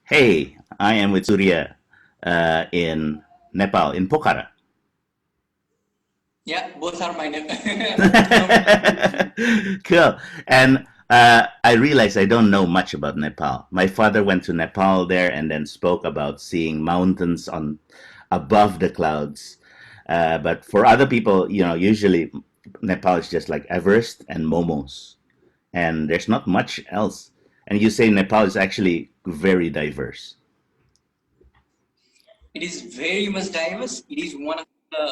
Hey, I am with Surya in Nepal, in Pokhara. Yeah, both are minor. No, Cool. And I realize I don't know much about Nepal. My father went to Nepal there and then spoke about seeing mountains on above the clouds. But for other people, usually Nepal is just like Everest and momos, and there's not much else. And you say Nepal is actually very diverse. it is very much diverse. It is one of the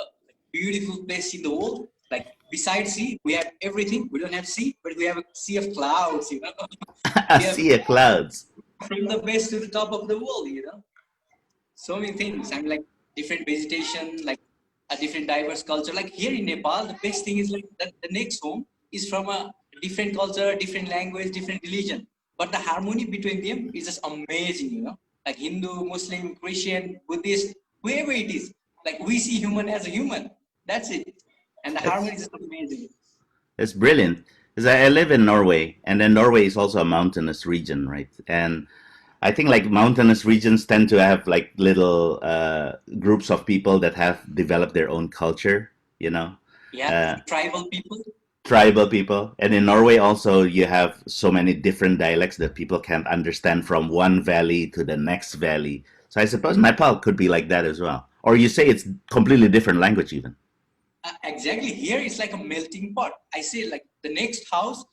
beautiful places in the world. Like besides sea, we have everything. We don't have sea, but we have a sea of clouds. A We have sea of clouds. from the base to the top of the world. So many things. I mean, like different vegetation, like a different diverse culture. Like here in Nepal, the best thing is like that the next home is from a different culture, different language, different religion. But the harmony between them is just amazing. Like Hindu, Muslim, Christian, Buddhist, whoever it is. Like we see human as a human. That's it. And the harmony That's is just amazing. It's brilliant because I live in Norway, and then Norway is also a mountainous region, right? And I think like mountainous regions tend to have like little groups of people that have developed their own culture, you know, Yeah, uh, tribal people. tribal people. And in Norway also you have so many different dialects that people can't understand from one valley to the next valley. So I suppose Nepal could be like that as well. Or you say it's completely different language even. Exactly. Here it's like a melting pot. I say like the next house,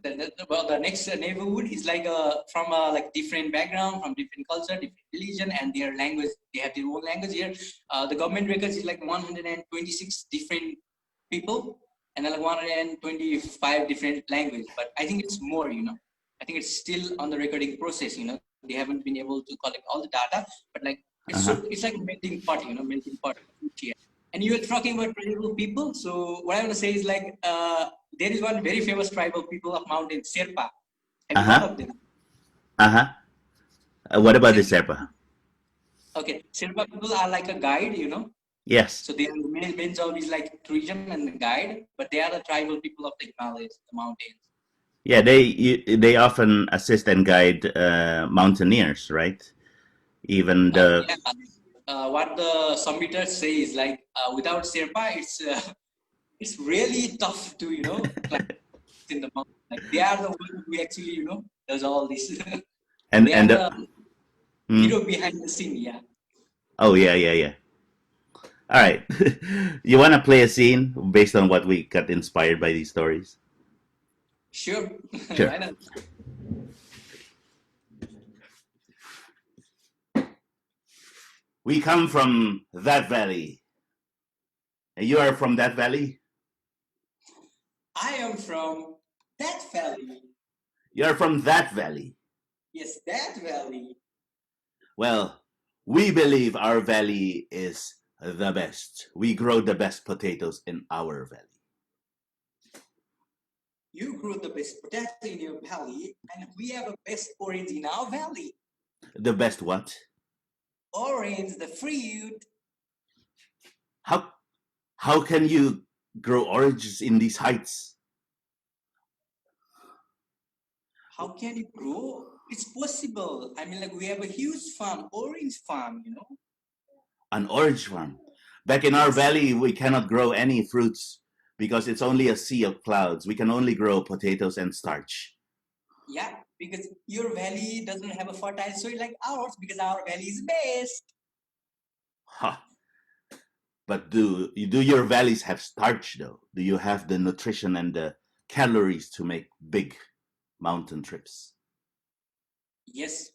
the next neighborhood is like from a like different background, from different culture, different religion, and their language. They have their own language here. The government records is like 126 different people, and then like 125 different language. But I think it's more. I think it's still on the recording process. They haven't been able to collect all the data, but like Uh-huh. it's like a melting pot. Melting pot here. And you were talking about tribal people. So what I want to say is like there is one very famous tribal people of mountain, Sherpa. Have you heard Uh-huh. of them? Uh-huh. What about the Sherpa. Serpa? Okay, Sherpa people are like a guide. Yes. So their main job is like tourism and the guide, but they are the tribal people of the Himalayas, the mountains. Yeah, they often assist and guide mountaineers, right? Even the Yeah, what the submitters say is like without Sherpa, it's really tough to climb in the mountain. Like they are the one who actually does all this. and They are and the the mm, hero behind the scene. Yeah. oh yeah, yeah, yeah. All right. You want to play a scene based on what we got inspired by these stories? Sure. Sure. Why not? We come from that valley. You are from that valley? I am from that valley. You are from that valley. Yes, that valley. Well, we believe our valley is the best. We grow the best potatoes in our valley. You grew the best potato in your valley, and we have the best orange in our valley. The best what? Orange, the fruit. How how can you grow oranges in these heights? How can it grow? It's possible. I mean, like we have a huge farm, orange farm. An orange farm. Back in our Yes. valley, we cannot grow any fruits because it's only a sea of clouds. We can only grow potatoes and starch. Yeah, because your valley doesn't have a fertile soil like ours because our valley is best. Ha! But do your valleys have starch though? Do you have the nutrition and the calories to make big mountain trips? Yes,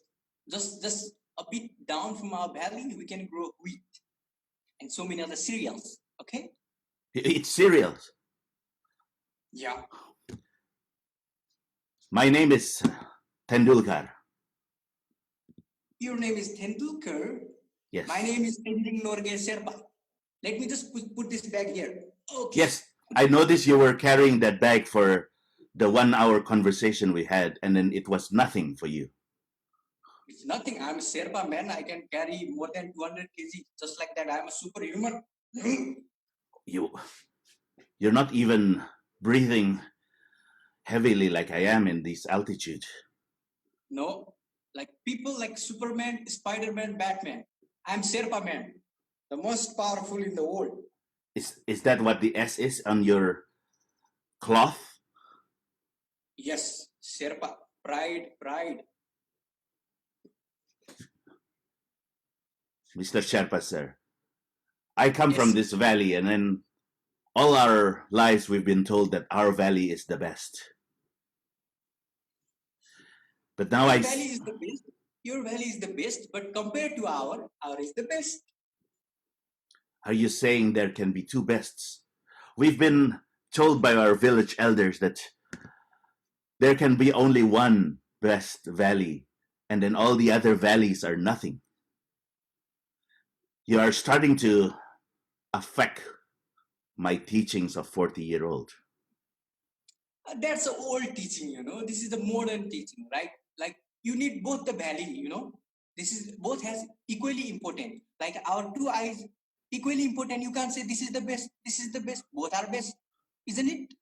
just a bit down from our valley, we can grow wheat and so many other cereals. Okay? You eat cereals. Yeah. My name is Tendulkar. Your name is Tendulkar. My Yes. name is Tending Norge Serba. Let me just put this back here. Okay. Yes, I noticed you were carrying that bag for the 1 hour conversation we had, and then it was nothing for you. It's nothing. I'm a Serba man. I can carry more than 200 kg just like that. I'm a superhuman. You you're not even breathing heavily like I am in this altitude. No. Like people like Superman, Spider-Man, Batman. I'm Sherpa Man, the most powerful in the world. Is that what the S is on your cloth? Yes, Sherpa, pride, pride. Mr. Sherpa, sir. I come from Yes, this valley, and then all our lives we've been told that our valley is the best. But now your valley is the best. Your valley is the best, but compared to our is the best. are you saying there can be two bests? We've been told by our village elders that there can be only one best valley, and then all the other valleys are nothing. You are starting to affect my teachings of 40-year-old. That's an old teaching, you know. This is the modern teaching, right? Like you need both the valley, you know. This is both has equally important. Like our two eyes equally important. You can't say this is the best, this is the best. Both are best, isn't it?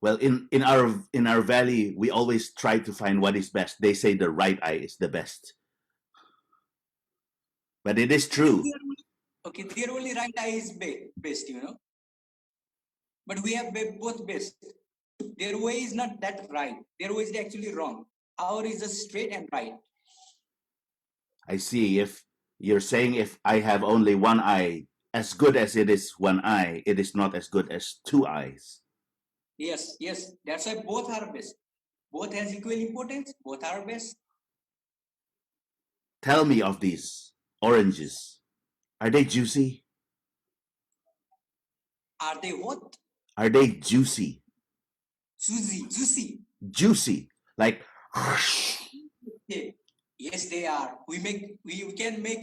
Well, in our valley, we always try to find what is best. They say the right eye is the best, but it is Okay, true. okay, their only right eye is best, you know. But we have both best. Their way is not that right. Their way is actually wrong. Our is just straight and right. I see. If you're saying if I have only one eye, as good as it is one eye, it is not as good as two eyes. Yes, yes. That's why both are best. Both has equal importance. Both are best. Tell me of these oranges. Are they juicy? Are they what? Are they juicy? Juicy, juicy. Juicy. Like, Okay. Yes, they are. We can make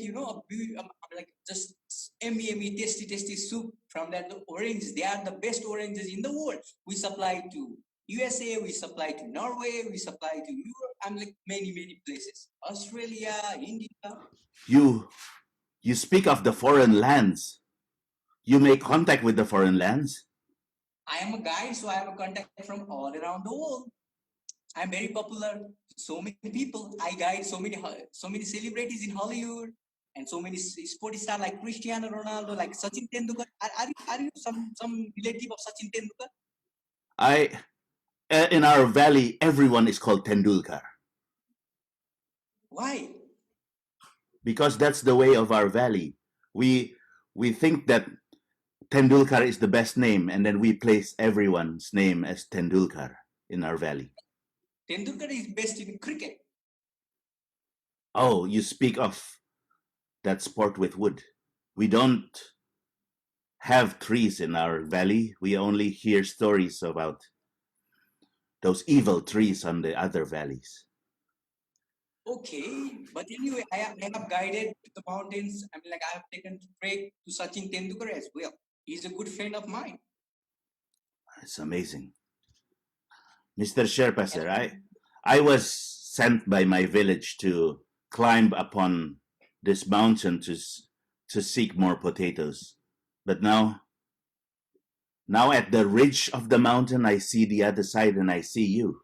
like just yummy, tasty soup from that orange. They are the best oranges in the world. We supply to USA, we supply to Norway, we supply to Europe. I'm like many places. Australia, India. you you speak of the foreign lands. You make contact with the foreign lands. I am a guide, so I have a contact from all around the world. I'm very popular. So many people. I guide so many celebrities in Hollywood and so many sports stars like Cristiano Ronaldo, like Sachin Tendulkar. Are you some relative of Sachin Tendulkar? I in our valley, everyone is called Tendulkar Why? because that's the way of our valley. We we think that Tendulkar is the best name, and then we place everyone's name as Tendulkar in our valley. Tendulkar is best in cricket. Oh, you speak of that sport with wood. We don't have trees in our valley. We only hear stories about those evil trees on the other valleys. Okay, but anyway, I have guided to the mountains. I mean, like I have taken to trek to Sachin Tendulkar as well. He's a good friend of mine. It's amazing. Mr. Sherpa, And sir, I was sent by my village to climb upon this mountain to seek more potatoes. But now at the ridge of the mountain, I see the other side and I see you.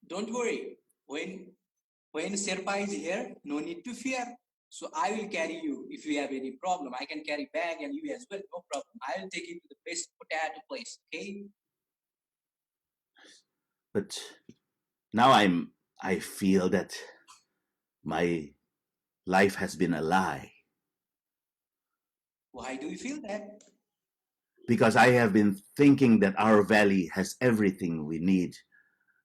don't worry, when Sherpa is here, no need to fear. So I will carry you if you have any problem. I can carry bag and you as well, no problem. I'll take you to the best potato place, okay? But now I feel that my life has been a lie Why do you feel that? because I have been thinking that our valley has everything we need,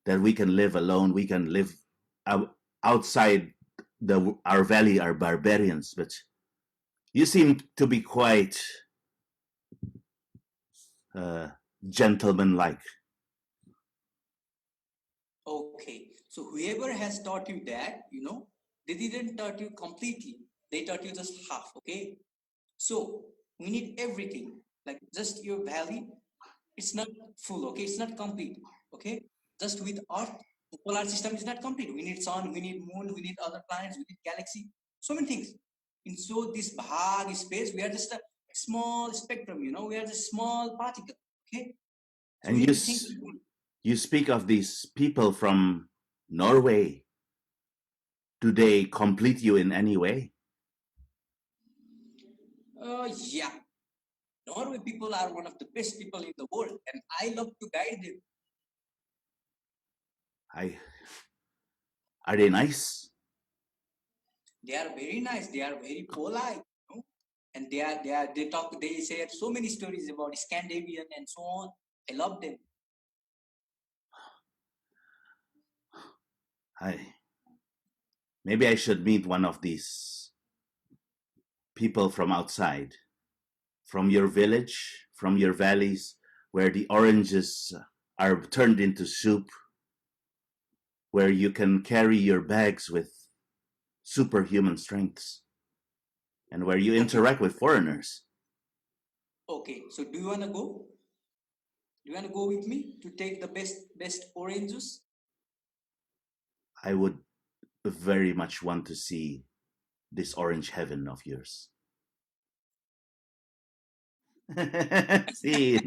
that we can live alone, we can live outside our valley are barbarians, but you seem to be quite uh, gentleman-like. Okay, so whoever has taught you that, they didn't taught you completely. They taught you just half, okay? So we need everything. Like just your valley, it's not full, okay? It's not complete, okay? Just with Earth, the solar system is not complete. We need sun, we need moon, we need other planets, we need galaxy, so many things. And so this bhag space, we are just a small spectrum, we are just small particle, okay? So we And need to think. you speak of these people from Norway. Do they complete you in any way? Yeah, Norway people are one of the best people in the world, and I love to guide them. I Are they nice? They are very nice. They are very polite, and they talk. They share so many stories about Scandinavian and so on. I love them. I Maybe I should meet one of these people from outside, from your village, from your valleys, where the oranges are turned into soup, where you can carry your bags with superhuman strengths, and where you Okay, interact with foreigners. okay. So do you wanna go? Do you wanna go with me to take the best orange juice? I would very much want to see this orange heaven of yours. See,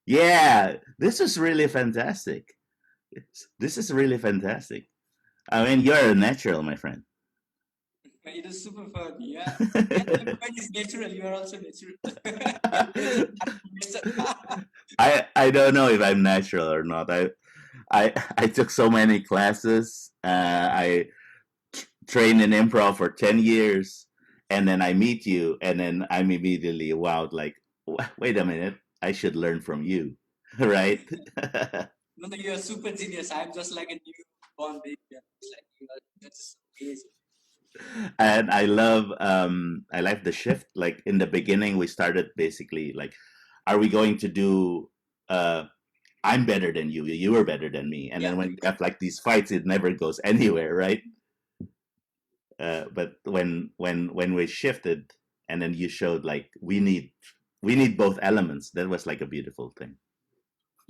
yeah, this is really fantastic. This is really fantastic. I mean, you're a natural, my friend. It is super fun. Yeah, yeah. Everybody is natural. You are also natural. We are very I don't know if I'm natural or not. I took so many classes. I trained in improv for 10 years, and then I meet you, and then I'm immediately wowed. Like, wait a minute, I should learn from you, right? No, no, you are super genius. I'm just like a newborn baby. It's like you are. That's amazing. And I like the shift. Like in the beginning, we started basically like, are we going to do? I'm better than you. You are better than me. And Yeah, then when you have like these fights, it never goes anywhere, right? But when we shifted, and then you showed like we need both elements. That was like a beautiful thing.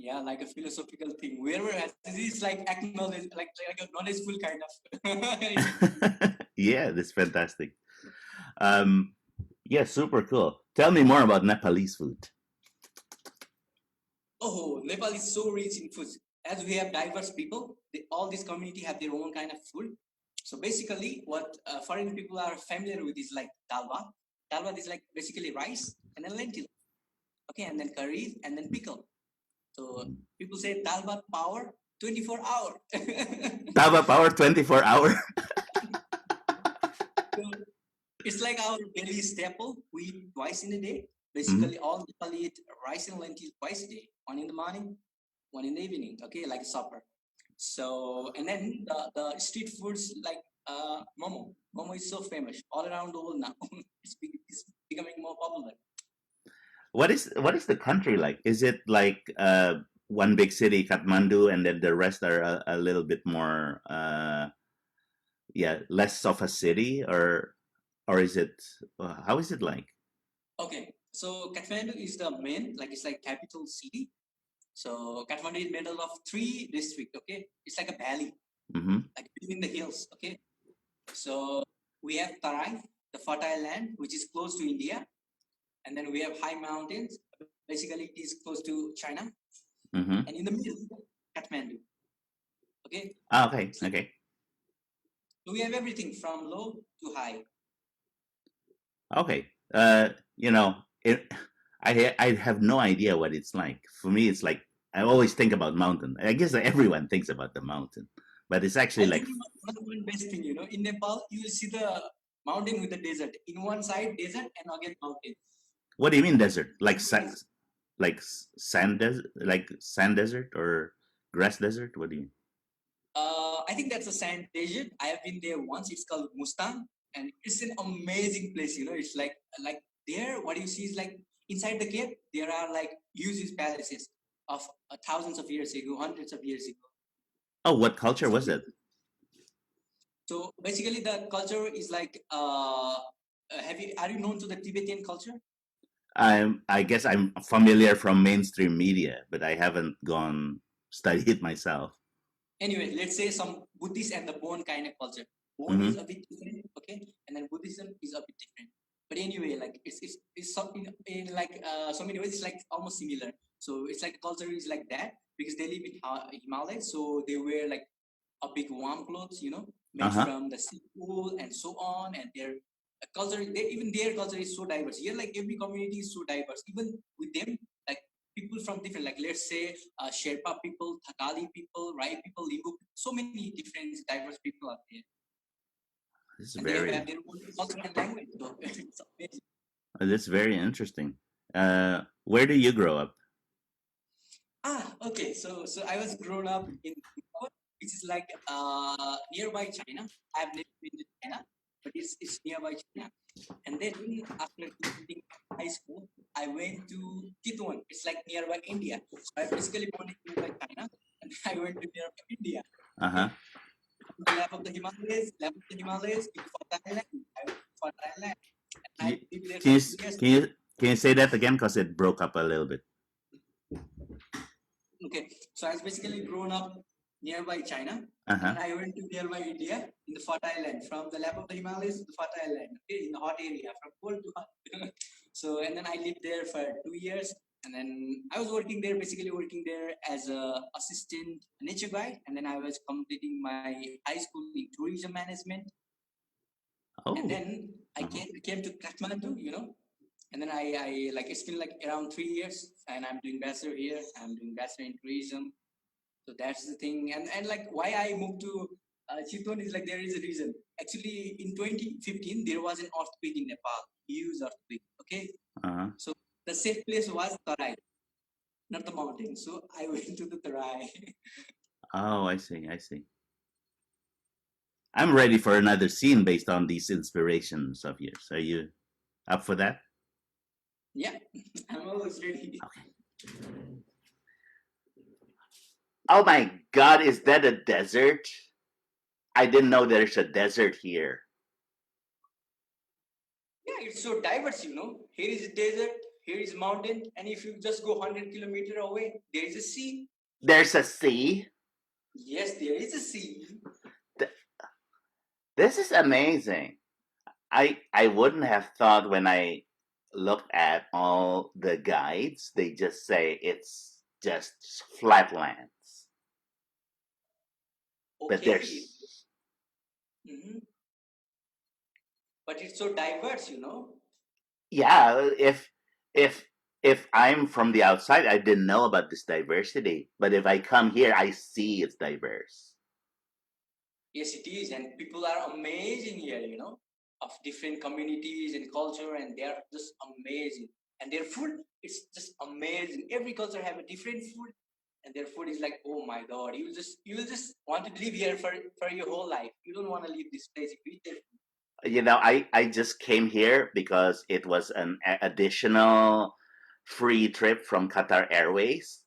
yeah, like a philosophical thing. Wherever this is like acknowledge, like a knowledgeful kind of. Yeah, that's fantastic. Um, yeah, super cool. Tell me more about Nepalese food. Oh, Nepal is so rich in food. As we have diverse people, all this community have their own kind of food. So basically, what foreign people are familiar with is like dalwa. Dalwa is like basically rice and then lentil, okay, and then curries and then pickle. So people say dalwa power 24 hour. Tava Power 24 hour. So it's like our daily staple. We eat twice in a day. Mhm. Basically, all people eat rice and lentils twice a day. One in the morning, one in the evening. Okay, like supper. So and then the street foods like momo. Momo is so famous all around the world now. It's becoming more popular. What is the country like? Is it like one big city, Kathmandu, and then the rest are a little bit more, yeah, less of a city, or is it? How is it like? Okay, so Kathmandu is the main, like it's like capital city. So Kathmandu is middle of three district. Okay, it's like a valley, Mm-hmm. like between the hills. Okay, so we have Tarai, the fertile land, which is close to India, and then we have high mountains. Basically, it is close to China, Mm-hmm. and in the middle, Kathmandu. Okay, Ah, okay, so okay, we have everything from low to high. okay. You know, I have no idea what it's like. For me, it's like I always think about mountain. I guess everyone thinks about the mountain, but it's actually I'll tell like, you one best thing. In Nepal, you will see the mountain with the desert. In one side, desert, and again mountain. what do you mean desert? Like sand desert, like sand desert or grass desert? What do you mean? I think that's a sand desert. I have been there once. It's called Mustang, and it's an amazing place. It's like there. What you see is like inside the cave. There are like huge palaces of thousands of years ago, hundreds of years ago. Oh, what culture So, was it? so basically, the culture is like. Are you known to the Tibetan culture? I guess I'm familiar from mainstream media, but I haven't gone study it myself. Anyway, let's say some Buddhist and the Bon kind of culture. Bon is Mm-hmm. a bit different, okay, and then Buddhism is a bit different. But anyway, like it's something in like so many ways it's like almost similar. So it's like culture is like that because they live in Himalayas, so they wear like a big warm clothes, made Uh-huh. from the sea wool and so on. And their culture, even their culture is so diverse. Here, like every community is so diverse. Even with them, like people from different, like let's say Sherpa people, Thakali people, Rai people, Limbu, so many different diverse people are there, This is and they have very their own culture and language. So it's amazing. this is very interesting. Where do you grow up? Okay. So I was grown up in Nepal, which is like nearby China. I've never been to China, but it's nearby China. And then after completing high school, I went to Chitwan. It's like nearby India. So I basically born in nearby China, and I went to nearby India. Uh-huh. Okay, on the lap of the Himalayas in Fata Island. I went to Fata Island, and Can I you lived there can for you 2 years. can you can you say that again? Because it broke up a little bit. Okay, so I was basically grown up nearby China, and Uh-huh. then I went to nearby India in the fertile land, from the lap of the Himalayas to the fertile land, okay, in the hot area, from cold to hot. So, and then I lived there for 2 years, and then I was working there, basically working there as a assistant nature guide, and then I was completing my high school in tourism management, and Oh. then I Uh-huh. came to Kathmandu, and then I like it's been like around 3 years, and I'm doing bachelor here. I'm doing bachelor in tourism. So that's the thing. And like why I moved to Chitwan is like there is a reason. Actually, in 2015 there was an earthquake in Nepal, huge earthquake. Okay, Uh-huh. so the safe place was Tarai, not the mountain. So I went to the Tarai. Oh, I see. I see. I'm ready for another scene based on these inspirations of yours. Are you up for that? Yeah, I'm always ready. Okay. Oh my God, is that a desert? I didn't know there's a desert here. Yeah, it's so diverse. Here is desert, here is mountain, and if you just go 100 kilometer away, there is a sea. There's a sea. Yes, there is a sea. Th- This is amazing. I wouldn't have thought when I looked at all the guides, they just say it's just flatlands. But Okay, there's mhm, but it's so diverse. yeah, if if I'm from the outside, I didn't know about this diversity. But if I come here, I see it's diverse. Yes, it is, and people are amazing here. Of different communities and culture, and they are just amazing. And their food, it's just amazing. Every culture have a different food, and their food is like, oh my god, you will just want to live here for your whole life. You don't want to leave this place if you eat their food. I just came here because it was an additional free trip from Qatar Airways.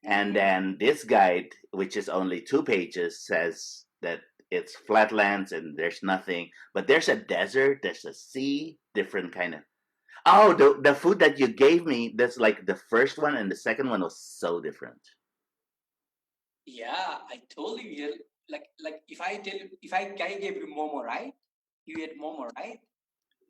And Mm-hmm. then this guide, which is only 2 pages, says that it's flatlands and there's nothing, but there's a desert, there's a sea, different kind of. Oh, the food that you gave me, that's like the first one and the second one was so different. Yeah, I told you here. Like if I gave you momo, right? You ate momo, right?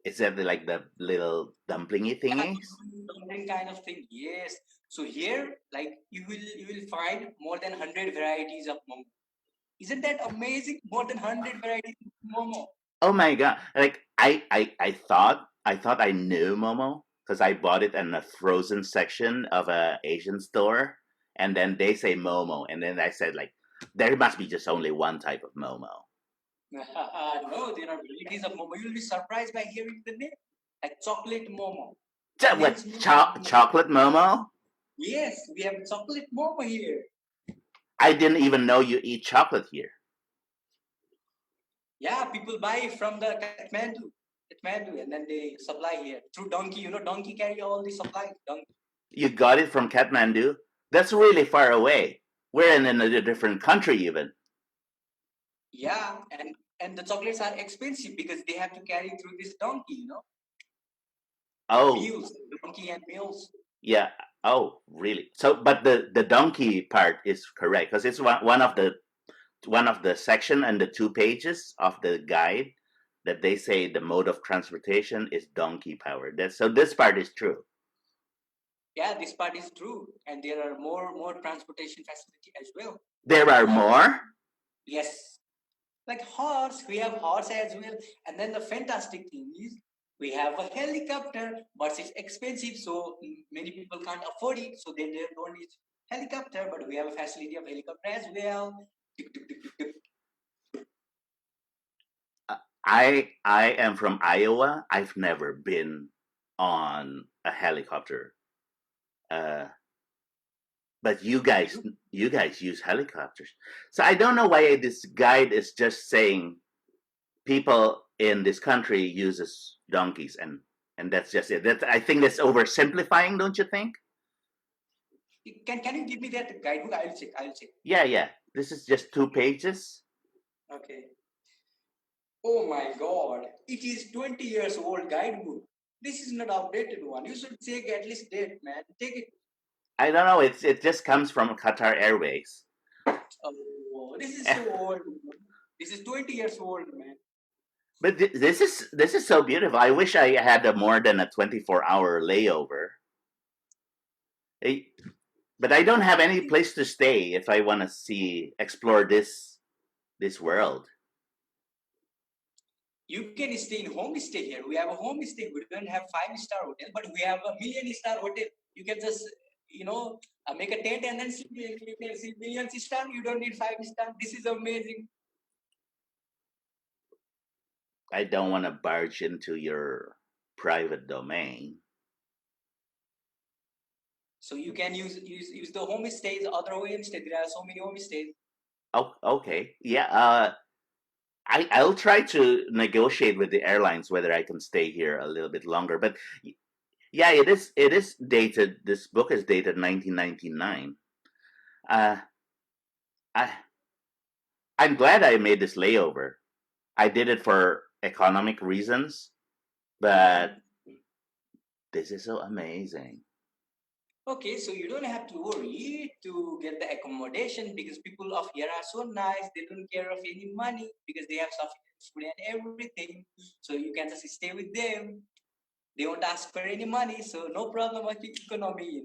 Is that like the little dumplingy Yeah, thingies? something kind of thing. Yes. So here, like you will find more than 100 varieties of momo. Isn't that amazing? More than 100 varieties of momo. Oh my god! Like I thought I knew Momo because I bought it in the frozen section of a Asian store, and then they say Momo, and then I said like there must be just only one type of Momo. No, there are varieties of momo. You'll be surprised by hearing the name, like chocolate momo. What Condensed milk momo. chocolate Momo? Yes, we have chocolate momo here. I didn't even know you eat chocolate here. Yeah, people buy from the Kathmandu, and then they supply here through donkey. Donkey carry all the supplies. Donkey. You got it from Kathmandu. That's really far away. We're in a different country even. Yeah, and the chocolates are expensive because they have to carry through this donkey. Oh Mules, donkey and mules. yeah. Oh really? So but the donkey part is correct because it's one of the section and the 2 pages of the guide that they say the mode of transportation is donkey powered. So this part is true. Yeah, this part is true, and there are more transportation facility as well. There are Like more. Yes, like horse, we have horse as well. And then the fantastic thing is we have a helicopter, but it's expensive, so many people can't afford it, so they don't need helicopter. But we have a facility of helicopter as well. Tuk, tuk, tuk, tuk, tuk. I am from Iowa. I've never been on a helicopter. Uh, but You you guys use helicopters. So I don't know why this guide is just saying people in this country uses donkeys and that's just it. That I think that's oversimplifying, don't you think? can you give me that guidebook? I will check. I will check. Yeah, yeah. This is just 2 pages. Okay. Oh my God! It is 20 years old guidebook. This is not updated one. You should take at least that, man. Take it. I don't know. It just comes from Qatar Airways. Oh, this is so old. This is 20 years old, man. But this is so beautiful. I wish I had a more than a 24-hour layover. Eh, but I don't have any place to stay if I want to see explore this world. You can stay in homestay here. We have a homestay. We don't have 5-star hotel, but we have a million-star hotel. You can just, make a tent and then sleep. You can see million-star. You don't need 5-star. This is amazing. I don't want to barge into your private domain. So you can use the homestays, other homestays. There are so many homestays. Oh, okay. Yeah. I'll try to negotiate with the airlines whether I can stay here a little bit longer. But yeah, it is dated. This book is dated 1999. Uh, I I'm glad I made this layover. I did it for economic reasons, but this is so amazing. Okay, so you don't have to worry to get the accommodation because people of here are so nice. They don't care of any money because they have sufficient food and everything. So you can just stay with them. They won't ask for any money, so no problem with the economy.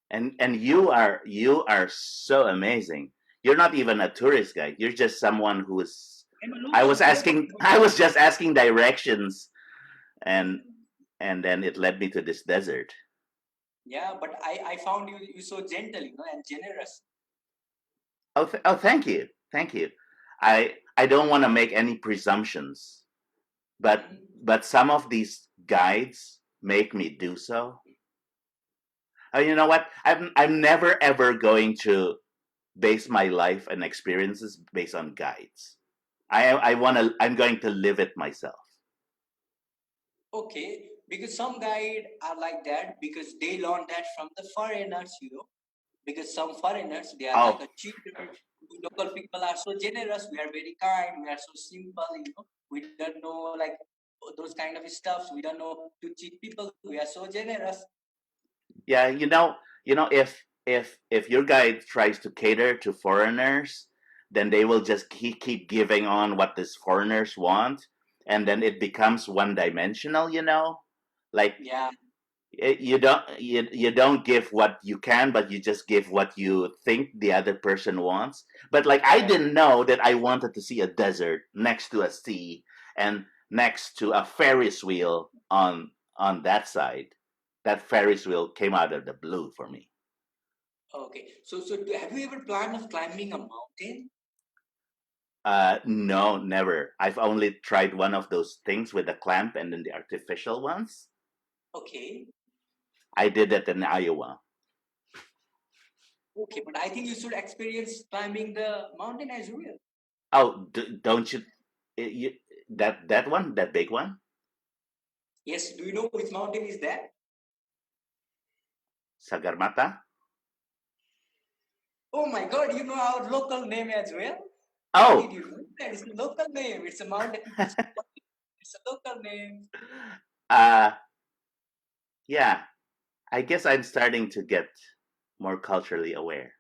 And you are so amazing. You're not even a tourist guide. You're just someone who is. I'm a local here. I was just asking directions, and and then it led me to this desert. Yeah, but I found you so gentle, and generous. Oh, oh, thank you, thank you. I don't want to make any presumptions, but Mhm. some of these guides make me do so. You know what? I'm never ever going to base my life and experiences based on guides. I want to. I'm going to live it myself. Okay, because some guide are like that because they learn that from the foreigners. Because some foreigners they are like Oh, a cheater. Local people are so generous. We are very kind. We are so simple. We don't know like those kind of stuff. We don't know to cheat people. We are so generous. yeah. If your guide tries to cater to foreigners, then they will just keep giving on what these foreigners want, and then it becomes one dimensional. Like Yeah, you don't give what you can, but you just give what you think the other person wants. But like I correct. didn't know that I wanted to see a desert next to a sea and next to a Ferris wheel on that side. That Ferris wheel came out of the blue for me. Okay. So have you ever planned of climbing a mountain? No, never. I've only tried one of those things with the clamp and then the artificial ones. Okay. I did that in Iowa. Okay, but I think you should experience climbing the mountain as well. Oh, don't you, you that one, that big one? Yes. Do you know which mountain is that? Sagarmata? Oh my God! You know our local name as well. How did Oh, you know that? It's a local name. It's a mountain. It's a local name. uh, yeah. I guess I'm starting to get more culturally aware.